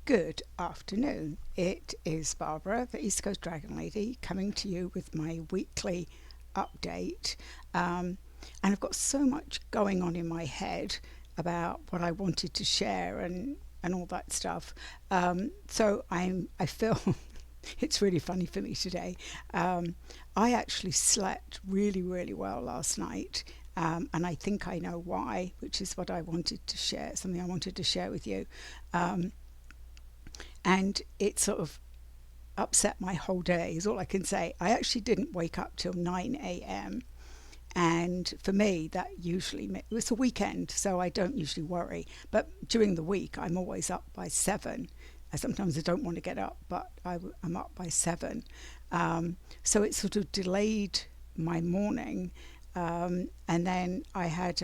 Good afternoon. It is Barbara, the East Coast Dragon Lady, coming to you with my weekly update. And I've got so much going on in my head about what I wanted to share and all that stuff. I feel it's really funny for me today. I actually slept really, really well last night. And I think I know why, which is what I wanted to share, something I wanted to share with you. And it sort of upset my whole day, is all I can say. I actually didn't wake up till 9 a.m. And for me, that usually, it was a weekend, so I don't usually worry. But during the week, I'm always up by 7. Sometimes I don't want to get up, but I'm up by 7. So it sort of delayed my morning. And then I had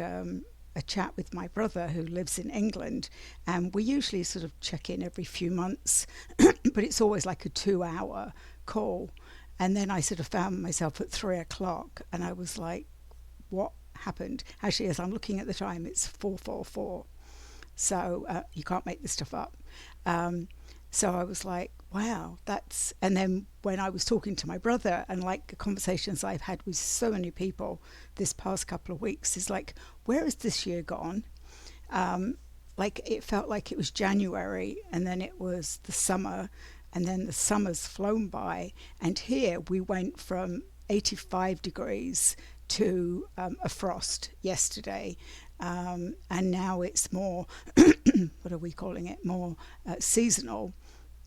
a chat with my brother who lives in England, and we usually sort of check in every few months, but it's always like a 2-hour call. And then I sort of found myself at 3 o'clock, and I was like, what happened? Actually, as I'm looking at the time, it's 4:44. So you can't make this stuff up. So I was like, wow, that's. And then when I was talking to my brother, and like the conversations I've had with so many people this past couple of weeks, is like, where has this year gone? Like it felt like it was January, and then it was the summer, and then the summer's flown by. And here we went from 85 degrees to a frost yesterday. And now it's more, what are we calling it? More seasonal,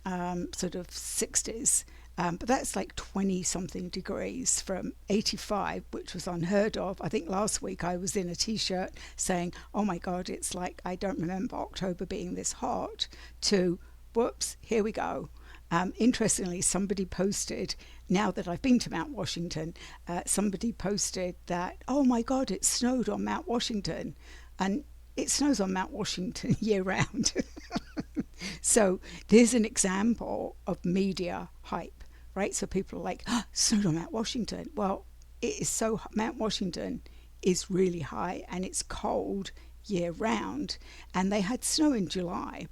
sort of 60s. But that's like 20 something degrees from 85, which was unheard of. I think last week I was in a t-shirt saying, oh my God, it's like, I don't remember October being this hot, to whoops, here we go. Interestingly, somebody posted, now that I've been to Mount Washington, somebody posted that, oh my God, it snowed on Mount Washington. And it snows on Mount Washington year round. So there's an example of media hype, right? So people are like, oh, snowed on Mount Washington. Well, it is so, Mount Washington is really high and it's cold year round. And they had snow in July.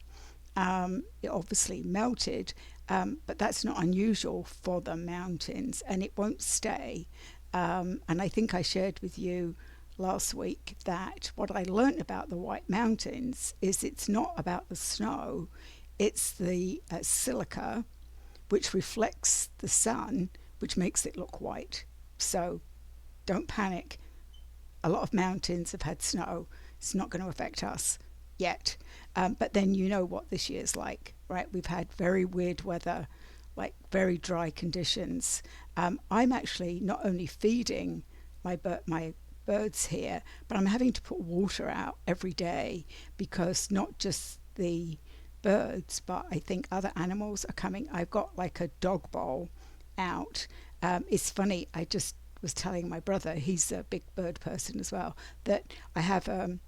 It obviously melted, but that's not unusual for the mountains, and it won't stay. And I think I shared with you last week that what I learned about the White Mountains is it's not about the snow, it's the silica, which reflects the sun, which makes it look white. So don't panic. A lot of mountains have had snow. It's not going to affect us yet. But then you know what this year's like, right? We've had very weird weather, like very dry conditions. I'm actually not only feeding my birds here, but I'm having to put water out every day, because not just the birds, but I think other animals are coming. I've got like a dog bowl out. It's funny, I just was telling my brother, he's a big bird person as well, that I have a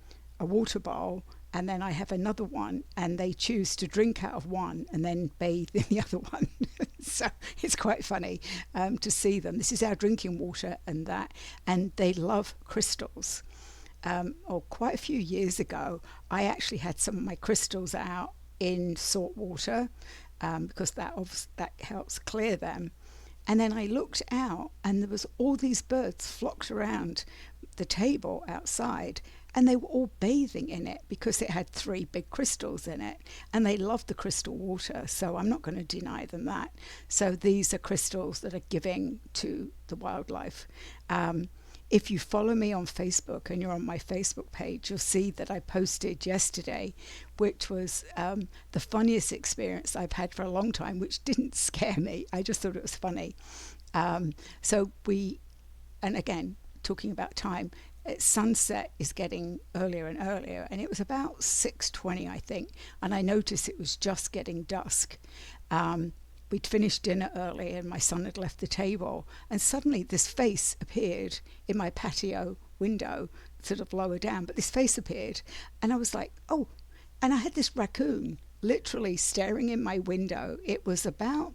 water bowl, and then I have another one, and they choose to drink out of one and then bathe in the other one. So it's quite funny to see them. This is our drinking water and that, and they love crystals. Quite a few years ago, I actually had some of my crystals out in salt water, because that helps clear them. And then I looked out, and there was all these birds flocked around the table outside, and they were all bathing in it because it had 3 big crystals in it, and they loved the crystal water, so I'm not going to deny them that. So these are crystals that are giving to the wildlife. If you follow me on Facebook and you're on my Facebook page, you'll see that I posted yesterday, which was the funniest experience I've had for a long time, which didn't scare me. I just thought it was funny. And again, talking about time, sunset is getting earlier and earlier, and it was about 6:20, I think, and I noticed it was just getting dusk. We'd finished dinner early and my son had left the table, and suddenly this face appeared in my patio window, sort of lower down, but this face appeared, and I was like, oh. And I had this raccoon literally staring in my window. It was about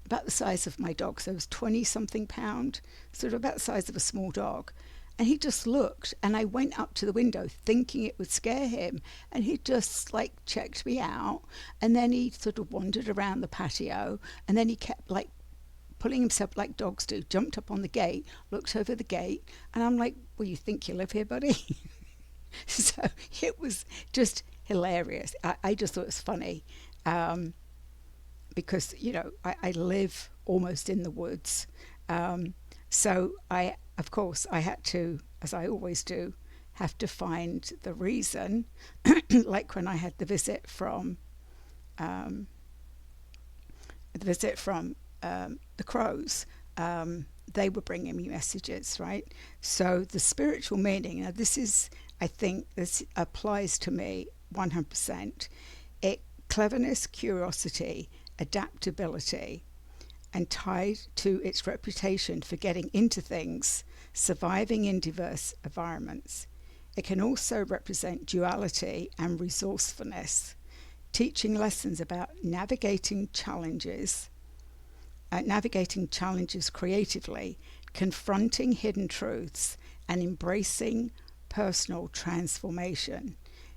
the size of my dog, so it was 20 something pound, sort of about the size of a small dog. And he just looked, and I went up to the window thinking it would scare him. And he just like checked me out. And then he sort of wandered around the patio. And then he kept like pulling himself like dogs do, jumped up on the gate, looked over the gate. And I'm like, well, you think you live here, buddy? So it was just hilarious. I just thought it was funny. Because, you know, I live almost in the woods. So of course, I had to, as I always do, have to find the reason. Like when I had um, the visit from the crows. They were bringing me messages, right? So the spiritual meaning. Now, I think this applies to me 100%. Cleverness, curiosity, adaptability, and tied to its reputation for getting into things, surviving in diverse environments. It can also represent duality and resourcefulness, teaching lessons about navigating challenges creatively, confronting hidden truths, and embracing personal transformation.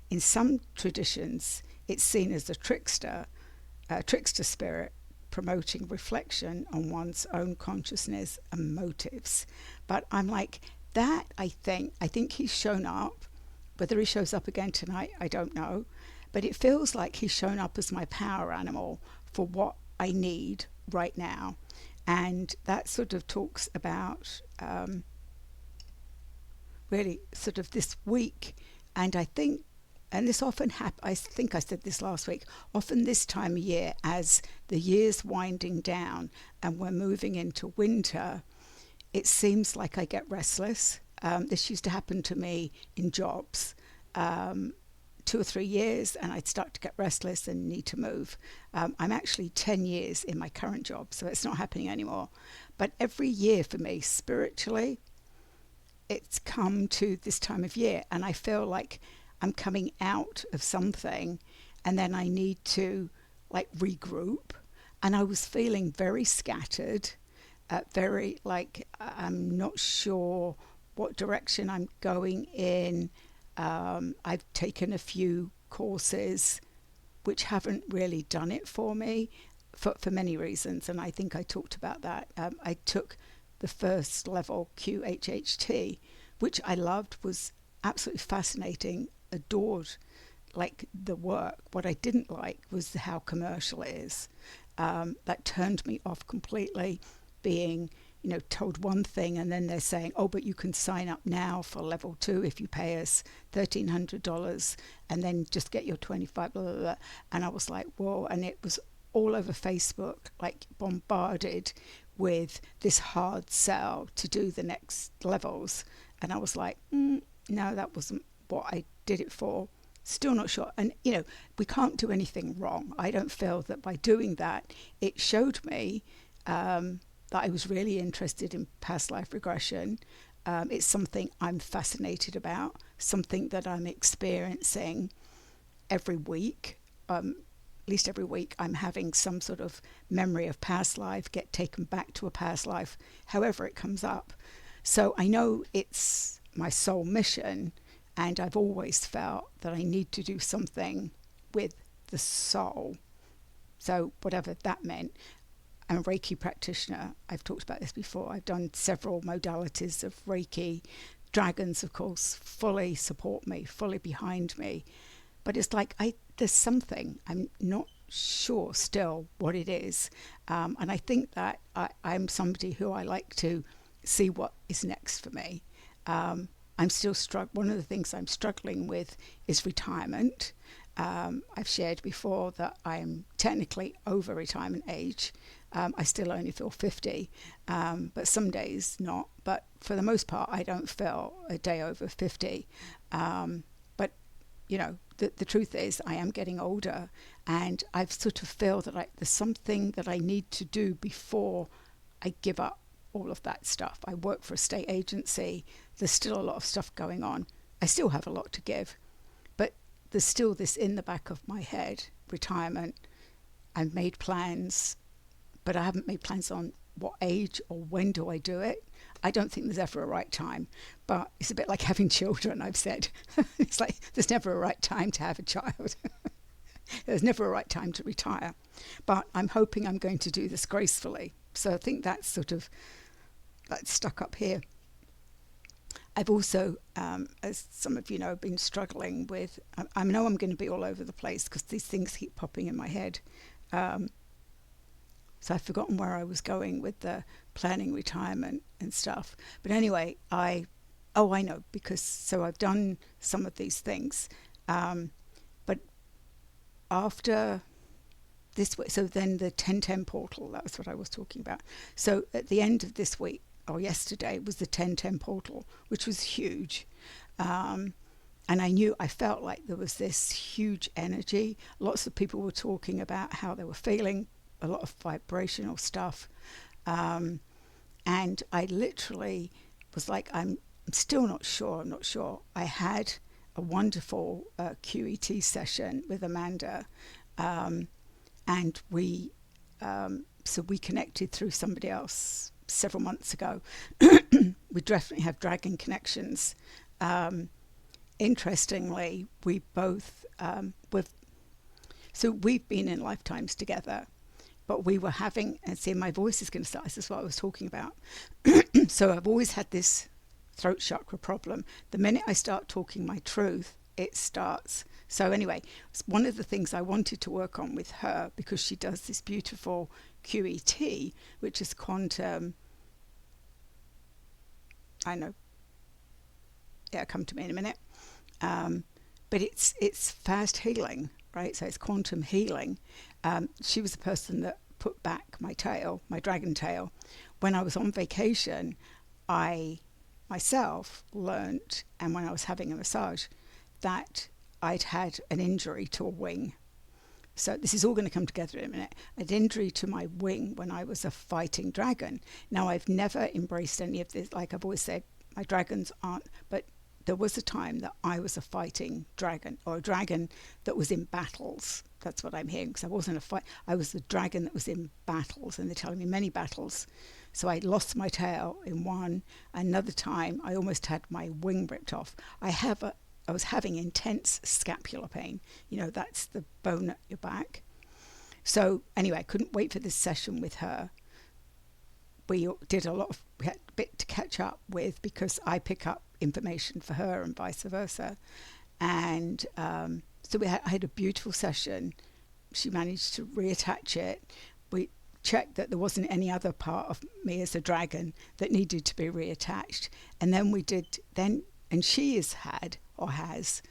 In some traditions, it's seen as a trickster spirit promoting reflection on one's own consciousness and motives. But I'm like, I think he's shown up. Whether he shows up again tonight, I don't know. But it feels like he's shown up as my power animal for what I need right now. And that sort of talks about really sort of this week. And I think, and this often I think I said this last week, often this time of year, as the year's winding down and we're moving into winter, it seems like I get restless. This used to happen to me in jobs. 2 or 3 years, and I'd start to get restless and need to move. I'm actually 10 years in my current job, so it's not happening anymore. But every year for me, spiritually, it's come to this time of year, and I feel like I'm coming out of something, and then I need to like regroup. And I was feeling very scattered, very like I'm not sure what direction I'm going in. I've taken a few courses which haven't really done it for me for many reasons, and I think I talked about that. I took the first level QHHT, which I loved, was absolutely fascinating, adored like the work. What I didn't like was how commercial it is. That turned me off completely, being told one thing and then they're saying, oh, but you can sign up now for level 2 if you pay us $1,300 and then just get your 25, blah, blah, blah. And I was like, whoa. And it was all over Facebook, like bombarded with this hard sell to do the next levels. And I was like, no, that wasn't what I did it for. Still not sure. And, we can't do anything wrong. I don't feel that by doing that, it showed me that I was really interested in past life regression. It's something I'm fascinated about, something that I'm experiencing every week. At least every week I'm having some sort of memory of past life, get taken back to a past life, however it comes up. So I know it's my soul mission, and I've always felt that I need to do something with the soul. So whatever that meant. I'm a Reiki practitioner. I've talked about this before. I've done several modalities of Reiki. Dragons, of course, fully support me, fully behind me. But it's like there's something. I'm not sure still what it is. And I think that I'm somebody who I like to see what is next for me. I'm still one of the things I'm struggling with is retirement. I've shared before that I'm technically over retirement age. I still only feel 50, but some days not. But for the most part, I don't feel a day over 50. But, the truth is I am getting older, and I sort of feel that there's something that I need to do before I give up all of that stuff. I work for a state agency. There's still a lot of stuff going on. I still have a lot to give, but there's still this in the back of my head, retirement. I've made plans, but I haven't made plans on what age or when do I do it. I don't think there's ever a right time, but it's a bit like having children, I've said. It's like there's never a right time to have a child. There's never a right time to retire. But I'm hoping I'm going to do this gracefully. So I think that's sort of, that's stuck up here. I've also, as some of you know, been struggling with, I know I'm going to be all over the place because these things keep popping in my head. So I've forgotten where I was going with the planning retirement and stuff. But anyway, I know, because so I've done some of these things. But after this week, so then the 1010 portal, that was what I was talking about. So at the end of this week, or yesterday, was the 1010 portal, which was huge. And I felt like there was this huge energy. Lots of people were talking about how they were feeling, a lot of vibrational stuff. And I literally was like, I'm still not sure. I'm not sure. I had a wonderful QET session with Amanda. And we connected through somebody else several months ago. We definitely have dragon connections. Interestingly, we both, we've been in lifetimes together. But we were having, and see, my voice is going to start, this is what I was talking about. So I've always had this throat chakra problem. The minute I start talking my truth, it starts. So anyway, it's one of the things I wanted to work on with her, because she does this beautiful QET, which is quantum, I know, yeah, come to me in a minute. But it's fast healing, right? So it's quantum healing. She was the person that put back my tail, my dragon tail. When I was on vacation, I myself learnt, and when I was having a massage, that I'd had an injury to a wing. So this is all going to come together in a minute. An injury to my wing when I was a fighting dragon. Now, I've never embraced any of this. Like I've always said, my dragons aren't, but there was a time that I was a fighting dragon, or a dragon that was in battles. That's what I'm hearing, because I wasn't a fight. I was the dragon that was in battles, and they're telling me many battles. So I lost my tail in one. Another time, I almost had my wing ripped off. I was having intense scapular pain. You know, that's the bone at your back. So anyway, I couldn't wait for this session with her. We had a bit to catch up with, because I pick up information for her and vice versa. And so I had a beautiful session. She managed to reattach it. We checked that there wasn't any other part of me as a dragon that needed to be reattached. And then and she has had, or has,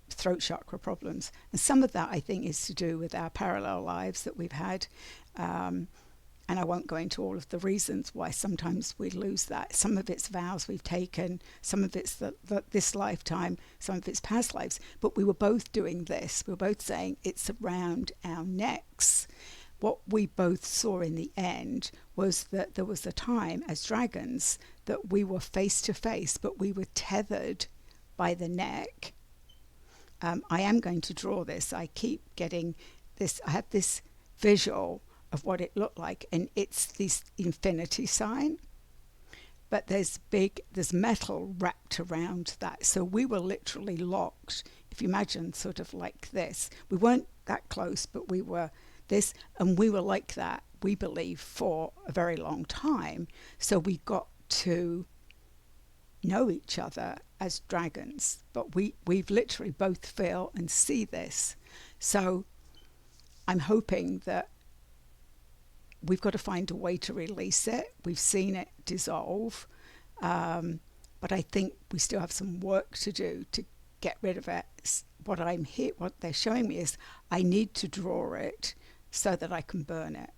throat chakra problems. And some of that, I think, is to do with our parallel lives that we've had. And I won't go into all of the reasons why sometimes we lose that. Some of it's vows we've taken, some of it's this lifetime, some of it's past lives. But we were both doing this. We were both saying it's around our necks. What we both saw in the end was that there was a time as dragons that we were face to face, but we were tethered by the neck. I am going to draw this. I keep getting this. I have this visual of what it looked like, and it's this infinity sign, but there's metal wrapped around that. So we were literally locked. If you imagine, sort of like this. We weren't that close, but we were this, and we were like that, we believe, for a very long time. So we got to know each other as dragons, but we've literally both feel and see this. So I'm hoping that we've got to find a way to release it. We've seen it dissolve, but I think we still have some work to do to get rid of it. What they're showing me is I need to draw it so that I can burn it.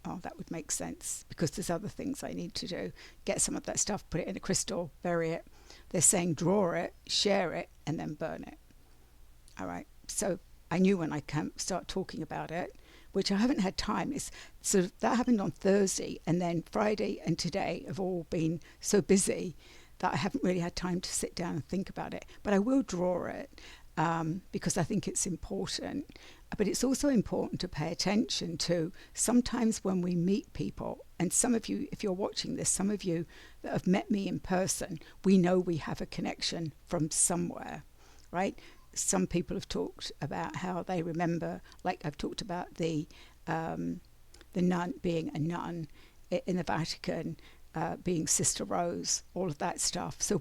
Oh, that would make sense, because there's other things I need to do. Get some of that stuff, put it in a crystal, bury it. They're saying draw it, share it, and then burn it. All right. So I knew when I can start talking about it, which I haven't had time. So that happened on Thursday, and then Friday and today have all been so busy that I haven't really had time to sit down and think about it. But I will draw it because I think it's important. But it's also important to pay attention to sometimes when we meet people, and some of you, if you're watching this, some of you that have met me in person, we know we have a connection from somewhere, right? Some people have talked about how they remember, like I've talked about the nun being a nun in the Vatican, being Sister Rose, all of that stuff. So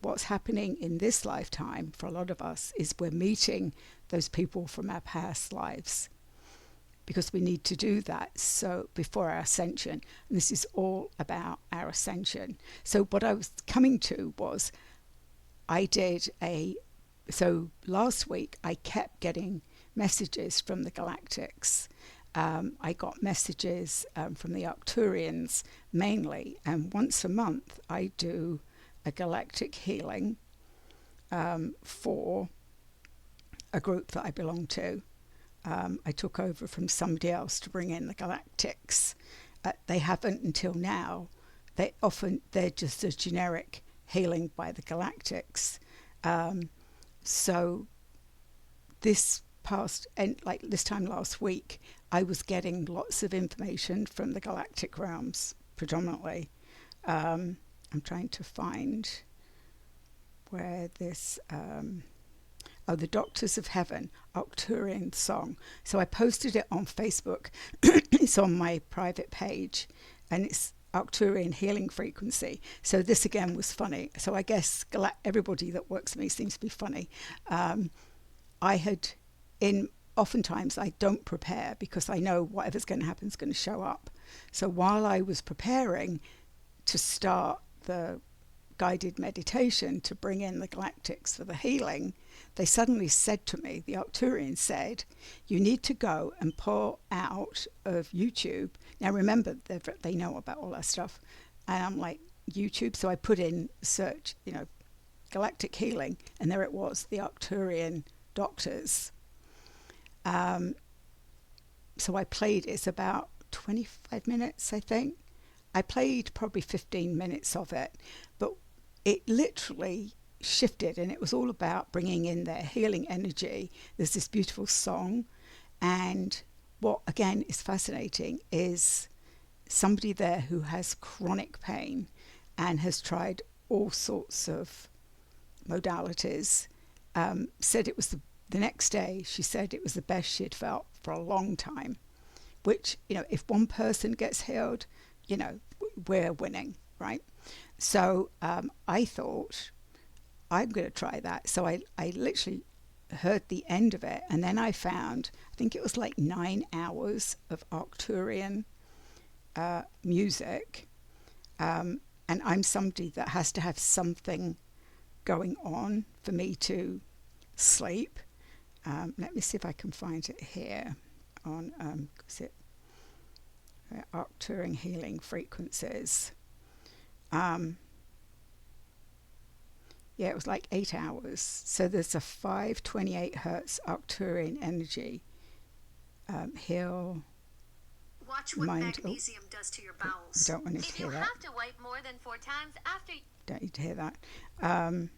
what's happening in this lifetime for a lot of us is we're meeting those people from our past lives, because we need to do that so before our ascension. And this is all about our ascension. So what I was coming to was, so last week I kept getting messages from the Galactics. I got messages from the Arcturians mainly, and once a month I do a galactic healing for a group that I belong to. I took over from somebody else to bring in the Galactics. They haven't until now. They're just a generic healing by the Galactics. So this time last week, I was getting lots of information from the galactic realms, predominantly. I'm trying to find where this... the Doctors of Heaven, Arcturian song. So I posted it on Facebook. It's on my private page, and it's Arcturian healing frequency. So this again was funny. So I guess everybody that works with me seems to be funny. Oftentimes I don't prepare because I know whatever's going to happen is going to show up. So while I was preparing to start the guided meditation to bring in the Galactics for the healing, they suddenly said to me, the Arcturians said, you need to go and pull out of YouTube. Now remember, they know about all that stuff. And I'm like, YouTube? So I put in search, galactic healing, and there it was, the Arcturian doctors. So I played, it's about 25 minutes, I think. I played probably 15 minutes of it, but it literally shifted, and it was all about bringing in their healing energy. There's this beautiful song, and what again is fascinating is somebody there who has chronic pain and has tried all sorts of modalities, said it was the next day, she said it was the best she'd felt for a long time, which, if one person gets healed, we're winning, right? So I thought, I'm going to try that. So I literally heard the end of it, and then I found, I think it was like 9 hours of Arcturian music. And I'm somebody that has to have something going on for me to sleep. Let me see if I can find it here on Arcturian healing frequencies. It was like 8 hours. So there's a 528 hertz Arcturian energy heal. Watch what magnesium does to your bowels. I don't want to hear that. If you have to wipe more than 4 times after... Don't need to hear that.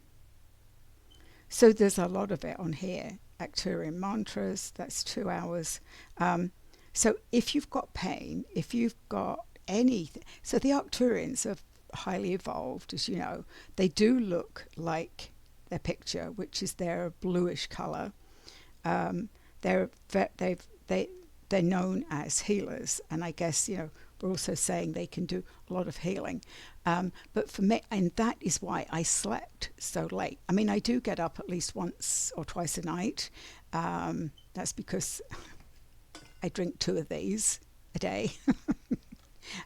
So there's a lot of it on here. Arcturian mantras, that's 2 hours. So if you've got pain, if you've got anything... So the Arcturians are highly evolved, as you know. They do look like their picture, which is their bluish color. They're known as healers, and I guess we're also saying they can do a lot of healing. But for me, and that is why I slept so late. I mean, I do get up at least once or twice a night. That's because I drink 2 of these a day.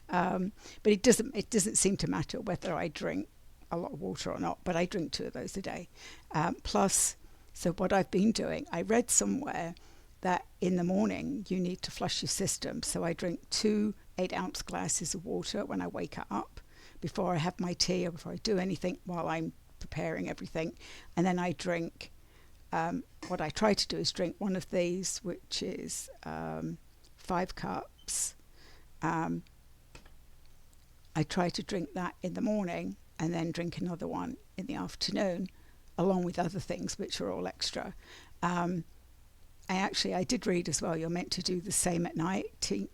But it doesn't seem to matter whether I drink a lot of water or not, but I drink 2 of those a day. Plus, so what I've been doing, I read somewhere that in the morning you need to flush your system. So I drink 2 8-ounce glasses of water when I wake up, before I have my tea or before I do anything while I'm preparing everything. And then I drink, what I try to do is drink one of these, which is 5 cups. I try to drink that in the morning and then drink another one in the afternoon, along with other things which are all extra. And I did read as well, you're meant to do the same at night,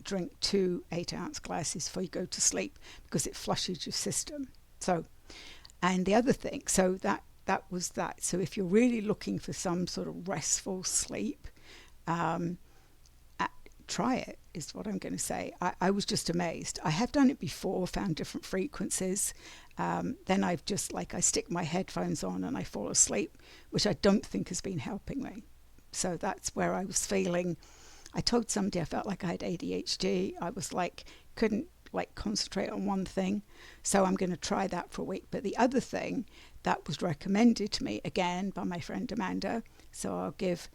drink 2 8-ounce glasses before you go to sleep because it flushes your system. So, and the other thing, so that was that. So if you're really looking for some sort of restful sleep, try it, is what I'm going to say. I was just amazed. I have done it before, found different frequencies. Then I've just I stick my headphones on and I fall asleep, which I don't think has been helping me. So that's where I was feeling. I told somebody I felt like I had ADHD. I was couldn't concentrate on one thing. So I'm going to try that for a week. But the other thing that was recommended to me again by my friend Amanda, so I'll give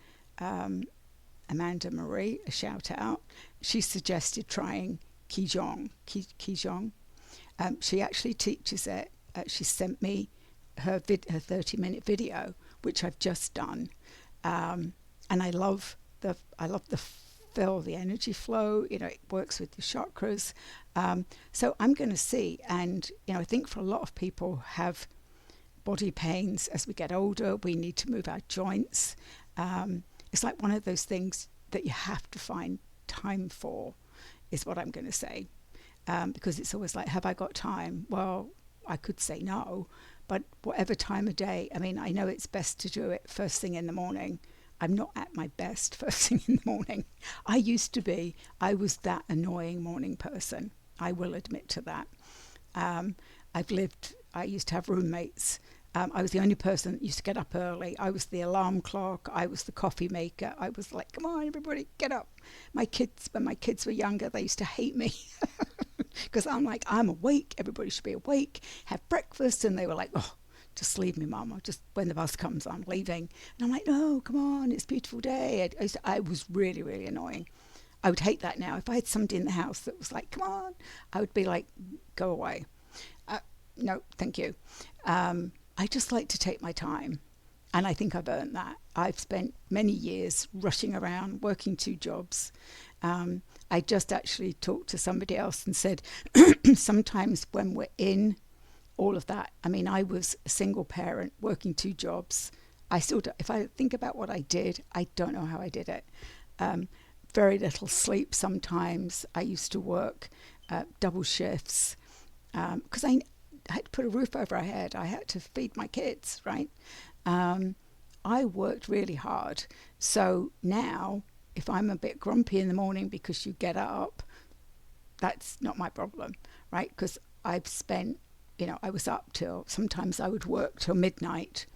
Amanda Marie a shout out. She suggested trying Qigong. She actually teaches it. She sent me her 30-minute video, which I've just done, and I love the feel, the energy flow. It works with the chakras. So I'm going to see, and I think for a lot of people have body pains as we get older. We need to move our joints. It's like one of those things that you have to find time for, is what I'm going to say. Because it's always have I got time? Well, I could say no, but whatever time of day. I mean, I know it's best to do it first thing in the morning. I'm not at my best first thing in the morning. I used to be. I was that annoying morning person. I will admit to that. I used to have roommates. I was the only person that used to get up early. I was the alarm clock. I was the coffee maker. I was like, come on, everybody, get up. When my kids were younger, they used to hate me because I'm awake. Everybody should be awake, have breakfast. And they were like, oh, just leave me, Mum. Just when the bus comes, I'm leaving. And I'm like, no, come on, it's a beautiful day. I was really, really annoying. I would hate that now. If I had somebody in the house that was like, come on, I would be like, go away. No, thank you. I just like to take my time, and I think I've earned that. I've spent many years rushing around, working 2 jobs. I just actually talked to somebody else and said, sometimes when we're in all of that, I mean, I was a single parent working 2 jobs. I still do. If I think about what I did, I don't know how I did it. Very little sleep sometimes. I used to work double shifts because I had to put a roof over our head. I had to feed my kids, right? I worked really hard. So now, if I'm a bit grumpy in the morning because you get up, that's not my problem, right? Because I've spent, I was up till, sometimes I would work till midnight,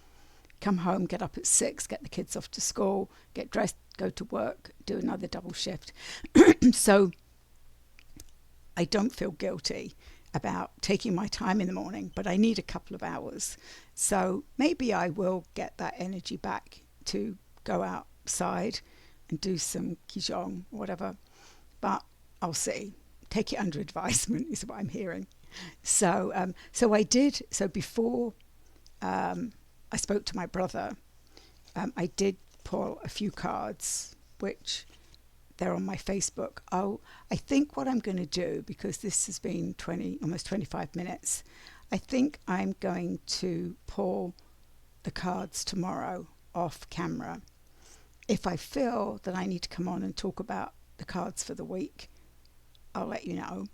come home, get up at 6, get the kids off to school, get dressed, go to work, do another double shift. So I don't feel guilty about taking my time in the morning, but I need a couple of hours. So maybe I will get that energy back to go outside and do some Qigong, whatever. But I'll see. Take it under advisement is what I'm hearing. So I did. So before I spoke to my brother, I did pull a few cards, which they're on my Facebook. I think what I'm going to do, because this has been almost 25 minutes, I think I'm going to pull the cards tomorrow off camera. If I feel that I need to come on and talk about the cards for the week, I'll let you know.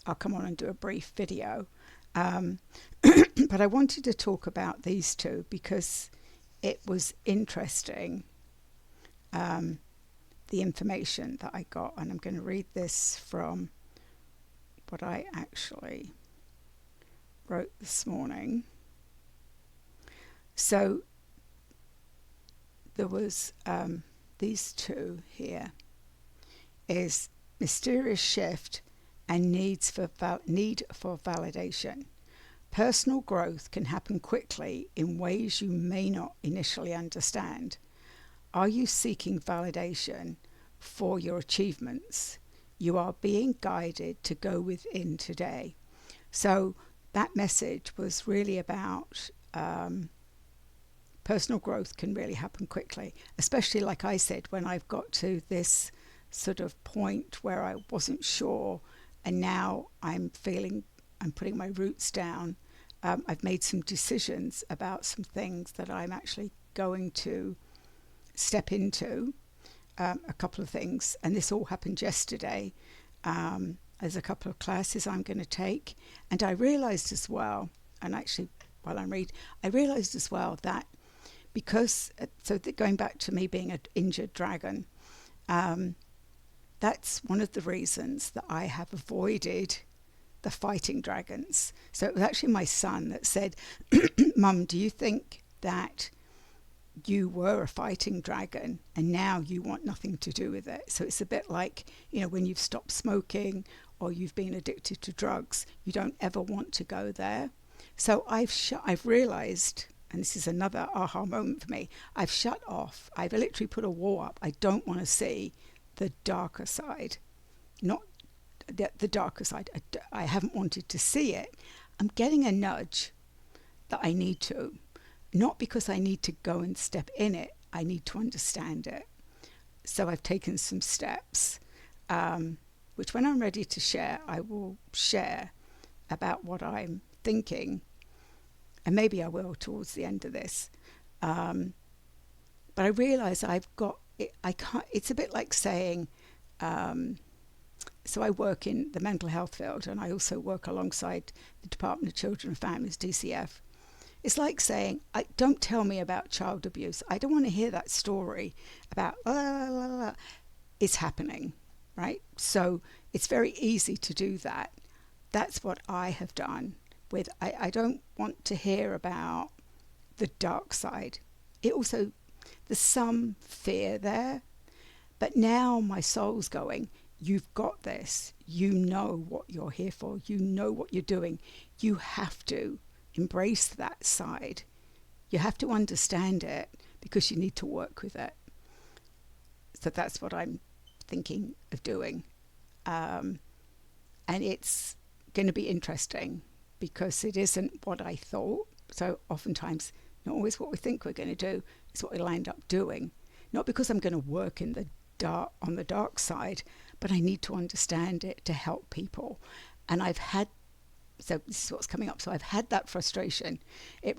I'll come on and do a brief video. But I wanted to talk about these 2 because it was interesting. The information that I got, and I'm going to read this from what I actually wrote this morning. So there was these 2 here, is mysterious shift and need for validation. Personal growth can happen quickly in ways you may not initially understand. Are you seeking validation for your achievements? You are being guided to go within today. So that message was really about personal growth can really happen quickly, especially like I said, when I've got to this sort of point where I wasn't sure, and now I'm putting my roots down. I've made some decisions about some things that I'm actually going to step into. a couple of things, and this all happened yesterday. There's a couple of classes I'm going to take, and I realized as well, and actually while I'm reading, I realized as well that because, going back to me being an injured dragon, that's one of the reasons that I have avoided the fighting dragons. So it was actually my son that said, Mum, do you think that you were a fighting dragon and now you want nothing to do with it? So it's a bit like, when you've stopped smoking or you've been addicted to drugs, you don't ever want to go there. So I've realized, and this is another aha moment for me, I've shut off, I've literally put a wall up. I don't want to see the darker side, not the darker side. I haven't wanted to see it. I'm getting a nudge that I need to, not because I need to go and step in it, I need to understand it. So I've taken some steps, which when I'm ready to share, I will share about what I'm thinking, and maybe I will towards the end of this. But I realize I've got it. I can't. It's a bit like saying, so I work in the mental health field, and I also work alongside the Department of Children and Families, DCF. It's like saying, don't tell me about child abuse. I don't want to hear that story about, it's happening, right? So it's very easy to do that. That's what I have done with, I don't want to hear about the dark side. It also, there's some fear there, but now my soul's going, you've got this. You know what you're here for. You know what you're doing. You have to embrace that side. You have to understand it because you need to work with it. So that's what I'm thinking of doing. And it's going to be interesting because it isn't what I thought. So oftentimes, not always what we think we're going to do is what we'll end up doing. Not because I'm going to work in the dark, on the dark side, but I need to understand it to help people. And so this is what's coming up. So I've had that frustration. It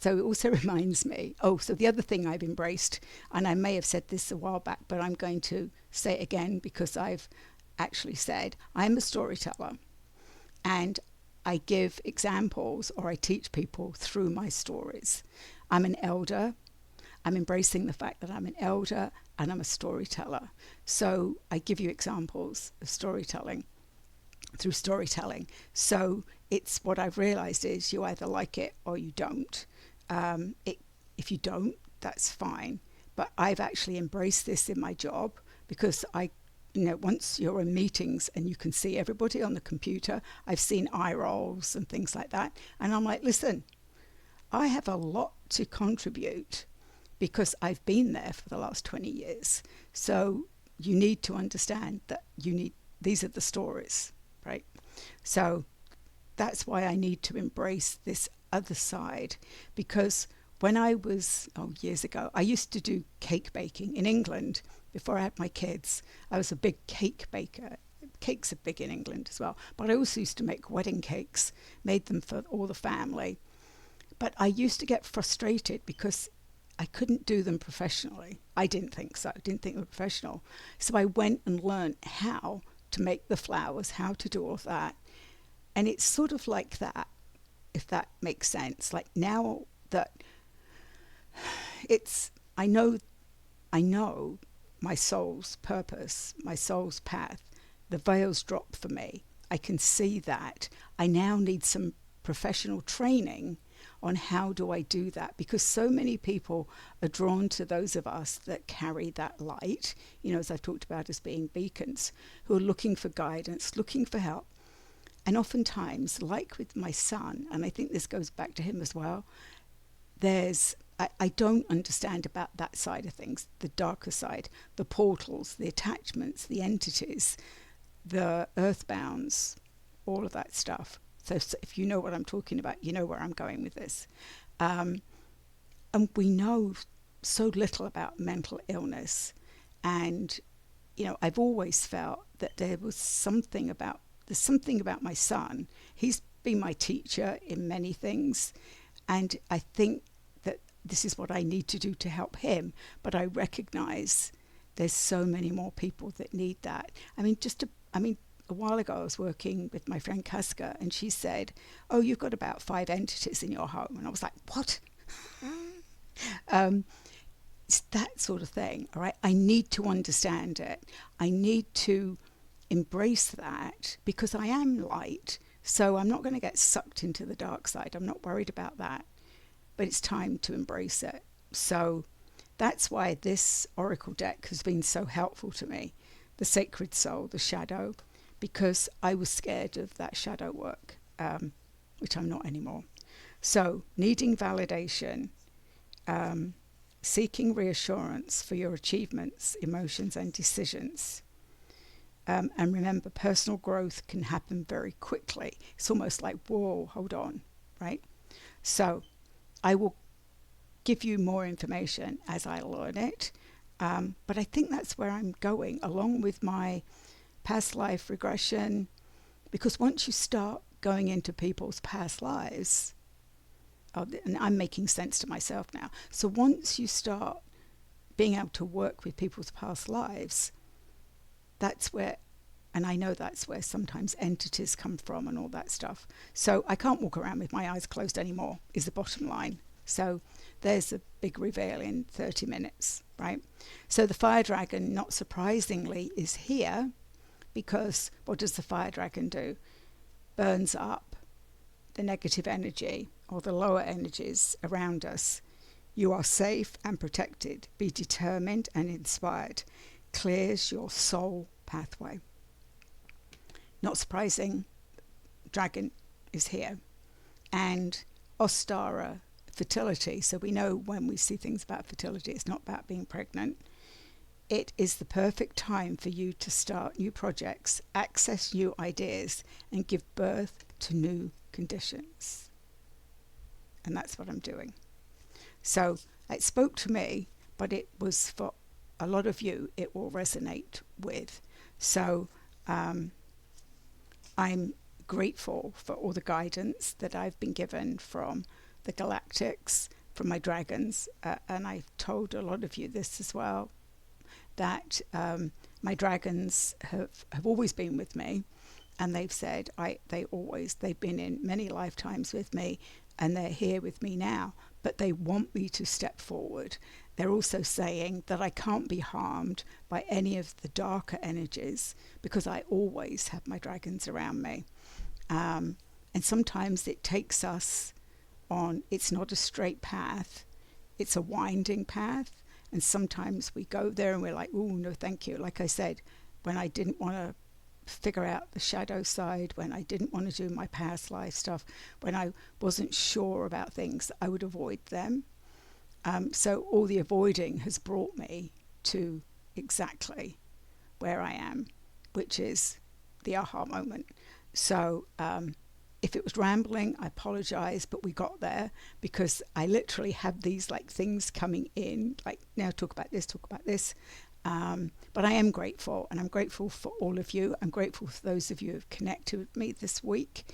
also reminds me, so the other thing I've embraced, and I may have said this a while back, but I'm going to say it again because I've actually said, I'm a storyteller and I give examples or I teach people through my stories. I'm an elder. I'm embracing the fact that I'm an elder and I'm a storyteller. So I give you examples of storytelling through storytelling. So it's what I've realized is you either like it or you don't. If you don't, that's fine. But I've actually embraced this in my job because once you're in meetings and you can see everybody on the computer, I've seen eye rolls and things like that. And I'm like, listen, I have a lot to contribute because I've been there for the last 20 years. So you need to understand that these are the stories, right? So that's why I need to embrace this other side, because when I was, years ago, I used to do cake baking in England before I had my kids. I was a big cake baker. Cakes are big in England as well. But I also used to make wedding cakes, made them for all the family. But I used to get frustrated because I couldn't do them professionally. I didn't think so. I didn't think they were professional. So I went and learned how to make the flowers, how to do all of that. And it's sort of like that, if that makes sense. Like now that I know my soul's purpose, my soul's path, the veils drop for me. I can see that. I now need some professional training on how do I do that, because so many people are drawn to those of us that carry that light, as I've talked about as being beacons, who are looking for guidance, looking for help. And oftentimes, like with my son, and I think this goes back to him as well, I don't understand about that side of things, the darker side, the portals, the attachments, the entities, the earthbounds, all of that stuff. So if you know what I'm talking about, you know where I'm going with this. And we know so little about mental illness. And, I've always felt that there's something about my son. He's been my teacher in many things. And I think that this is what I need to do to help him. But I recognize there's so many more people that need that. A while ago I was working with my friend Casca, and she said, oh, you've got about 5 entities in your home. And I was like, what? It's that sort of thing, all right? I need to understand it. I need to embrace that, because I am light. So I'm not going to get sucked into the dark side. I'm not worried about that. But it's time to embrace it. So that's why this Oracle deck has been so helpful to me. The Sacred Soul, the Shadow, because I was scared of that shadow work, which I'm not anymore. So needing validation, seeking reassurance for your achievements, emotions, and decisions. And remember, personal growth can happen very quickly. It's almost like, whoa, hold on, right? So I will give you more information as I learn it. But I think that's where I'm going, along with my past life regression, because once you start going into people's past lives, and I'm making sense to myself now. So once you start being able to work with people's past lives, that's where, and I know that's where sometimes entities come from and all that stuff. So I can't walk around with my eyes closed anymore, is the bottom line. So there's a big reveal in 30 minutes, right? So the fire dragon, not surprisingly, is here, because what does the fire dragon do? Burns up the negative energy or the lower energies around us. You are safe and protected. Be determined and inspired. Clears your soul pathway. Not surprising, dragon is here. And Ostara, fertility. So we know when we see things about fertility, it's not about being pregnant. It is the perfect time for you to start new projects, access new ideas, and give birth to new conditions. And that's what I'm doing. So it spoke to me, but it was for a lot of you, it will resonate with. So I'm grateful for all the guidance that I've been given from the galactics, from my dragons. And I've told a lot of you this as well, that my dragons have always been with me, and they've said they've been in many lifetimes with me, and they're here with me now, but they want me to step forward. They're also saying that I can't be harmed by any of the darker energies, because I always have my dragons around me. And sometimes it takes us on, it's not a straight path, it's a winding path. And sometimes we go there and we're like, oh, no, thank you. Like I said, when I didn't want to figure out the shadow side, when I didn't want to do my past life stuff, when I wasn't sure about things, I would avoid them. So all the avoiding has brought me to exactly where I am, which is the aha moment. So if it was rambling, I apologize, but we got there, because I literally have these like things coming in, like, now talk about this. But I am grateful, and I'm grateful for all of you. I'm grateful for those of you who have connected with me this week.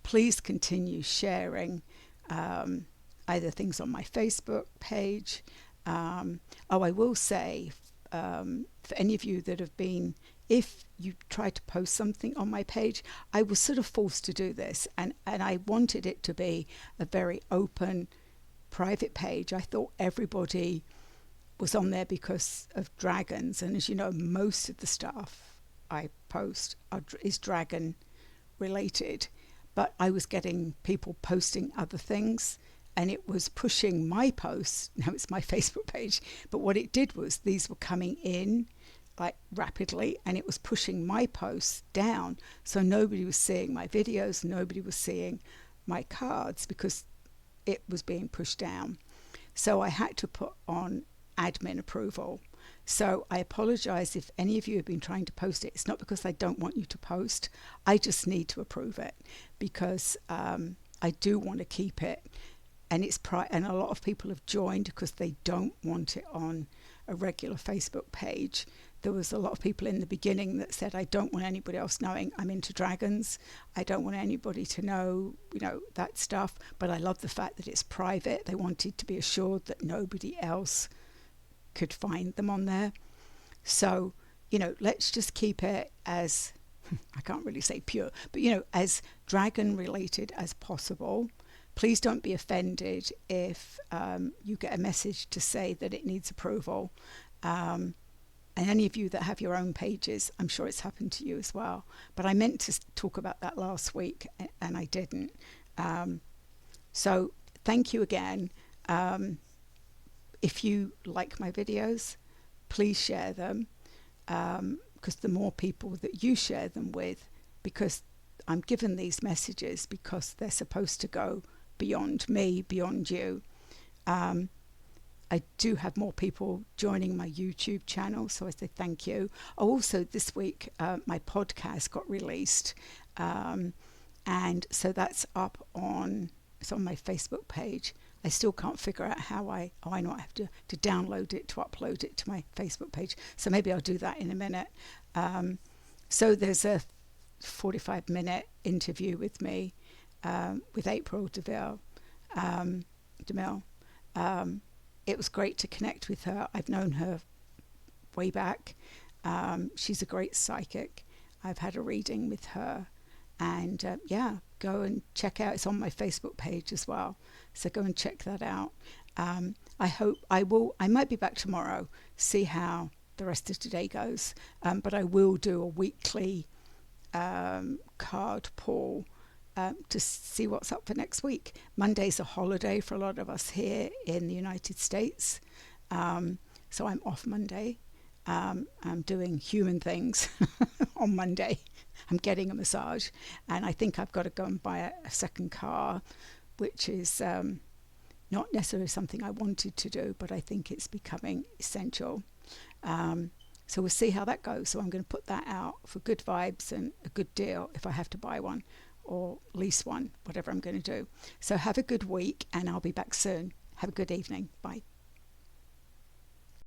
Please continue sharing either things on my Facebook page. I will say, for any of you that have been, if you try to post something on my page, I was sort of forced to do this, and I wanted it to be a very open, private page. I thought everybody was on there because of dragons, and as you know, most of the stuff I post is dragon related, but I was getting people posting other things, and it was pushing my posts. Now it's my Facebook page, but what it did was these were coming in like rapidly, and it was pushing my posts down, so nobody was seeing my videos, nobody was seeing my cards, because it was being pushed down. So I had to put on admin approval. So I apologize if any of you have been trying to post it. It's not because I don't want you to post, I just need to approve it, because I do want to keep it, and it's and a lot of people have joined because they don't want it on a regular Facebook page. There was a lot of people in the beginning that said, I don't want anybody else knowing I'm into dragons. I don't want anybody to know, that stuff. But I love the fact that it's private. They wanted to be assured that nobody else could find them on there. So, let's just keep it as, I can't really say pure, but, as dragon related as possible. Please don't be offended if you get a message to say that it needs approval. And any of you that have your own pages, I'm sure it's happened to you as well. But I meant to talk about that last week and I didn't. So thank you again. If you like my videos, please share them, because the more people that you share them with, because I'm given these messages because they're supposed to go beyond me, beyond you. I do have more people joining my YouTube channel, so I say thank you. Also, this week, my podcast got released, and so that's up it's on my Facebook page. I still can't figure out how I know I have to download it to upload it to my Facebook page. So maybe I'll do that in a minute. So there's a 45-minute interview with me, with April DeMille. It was great to connect with her. I've known her way back. She's a great psychic. I've had a reading with her. And go and check out. It's on my Facebook page as well. So go and check that out. I hope I might be back tomorrow, see how the rest of today goes. But I will do a weekly card pull to see what's up for next week. Monday's a holiday for a lot of us here in the United States. So I'm off Monday. I'm doing human things on Monday. I'm getting a massage, and I think I've got to go and buy a second car, which is not necessarily something I wanted to do, but I think it's becoming essential. So we'll see how that goes. So I'm going to put that out for good vibes and a good deal if I have to buy one or lease one, whatever I'm going to do. So have a good week, and I'll be back soon. Have a good evening. Bye.